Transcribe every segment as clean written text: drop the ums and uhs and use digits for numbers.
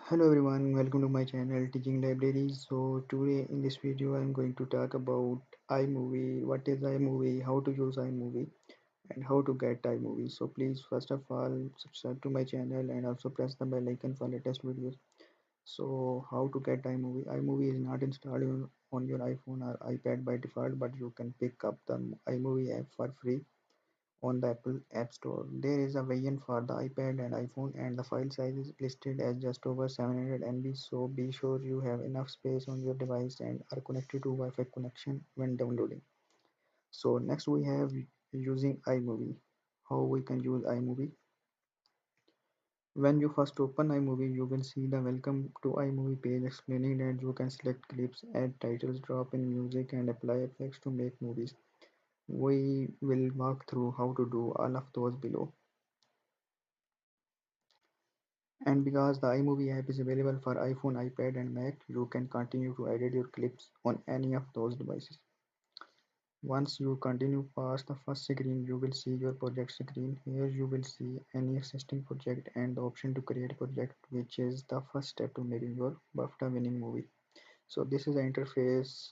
Hello everyone, welcome to my channel Teaching Library. So today in this video I'm going to talk about iMovie, what is iMovie, how to use iMovie and how to get iMovie. So please first of all subscribe to my channel and also press the bell icon for latest videos. So how to get iMovie? iMovie is not installed on your iPhone or iPad by default, but you can pick up the iMovie app for free on the Apple App Store. There is a version for the iPad and iPhone, and the file size is listed as just over 700 MB. So be sure you have enough space on your device and are connected to Wi-Fi connection when downloading. So next we have using iMovie. How we can use iMovie? When you first open iMovie, you will see the Welcome to iMovie page explaining that you can select clips, add titles, drop in music, and apply effects to make movies. We will walk through how to do all of those below. And because the iMovie app is available for iPhone, iPad, and Mac, you can continue to edit your clips on any of those devices. Once you continue past the first screen, you will see your project screen. Here you will see any existing project and the option to create project, which is the first step to making your BAFTA winning movie. So this is the interface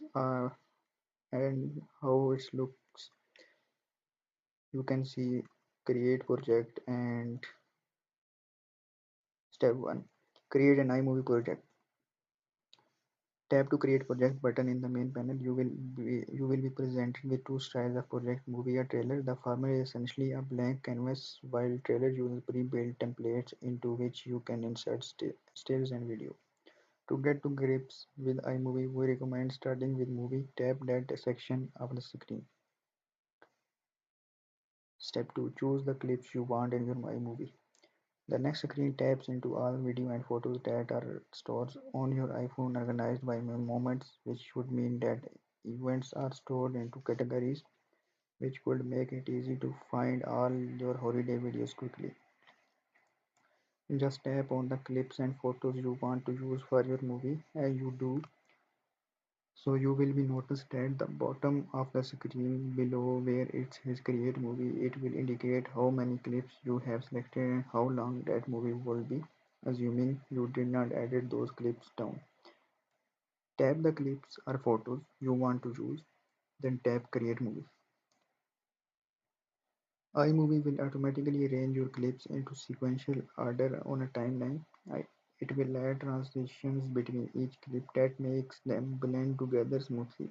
and how it looks. You can see create project and step 1, create an iMovie project. Tap to create project button in the main panel. You will be presented with two styles of project: movie or trailer. The former is essentially a blank canvas, while trailer uses pre-built templates into which you can insert stills and video. To get to grips with iMovie, we recommend starting with movie. Tap that section of the screen. Step 2. Choose the clips you want in your iMovie. The next screen taps into all video and photos that are stored on your iPhone organized by moments, which should mean that events are stored into categories, which could make it easy to find all your holiday videos quickly. Just tap on the clips and photos you want to use for your movie. As you do so, you will be noticed at the bottom of the screen below where it says create movie. It will indicate how many clips you have selected and how long that movie will be, assuming you did not edit those clips down. Tap the clips or photos you want to use, then tap create movie. iMovie will automatically arrange your clips into sequential order on a timeline. It will add transitions between each clip that makes them blend together smoothly.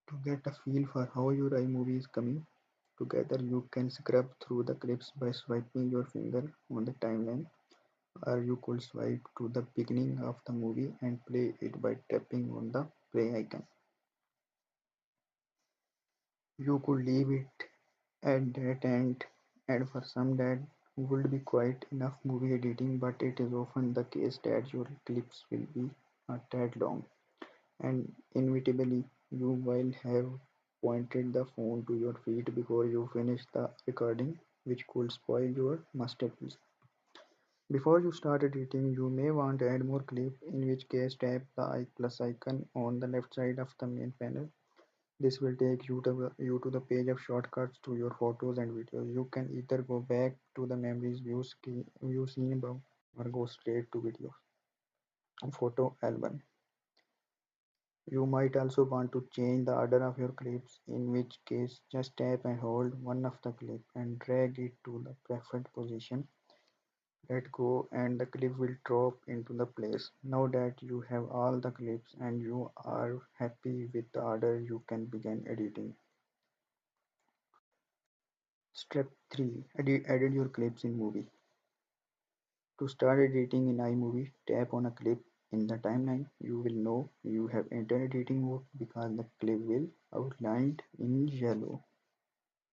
To get a feel for how your iMovie is coming together, you can scrub through the clips by swiping your finger on the timeline, or you could swipe to the beginning of the movie and play it by tapping on the play icon. You could leave it at that end, and for some that would be quite enough movie editing, but it is often the case that your clips will be a tad long, and inevitably you will have pointed the phone to your feet before you finish the recording, which could spoil your masterpiece. Before you start editing, you may want to add more clip, in which case tap the plus icon on the left side of the main panel. This will take you to the page of shortcuts to your photos and videos. You can either go back to the memories view seen above or go straight to video photo album. You might also want to change the order of your clips, in which case just tap and hold one of the clip and drag it to the preferred position. Let go and the clip will drop into the place. Now that you have all the clips and you are happy with the order, you can begin editing. Step 3. Edit your clips in movie. To start editing in iMovie, tap on a clip in the timeline. You will know you have entered editing mode because the clip will outlined in yellow.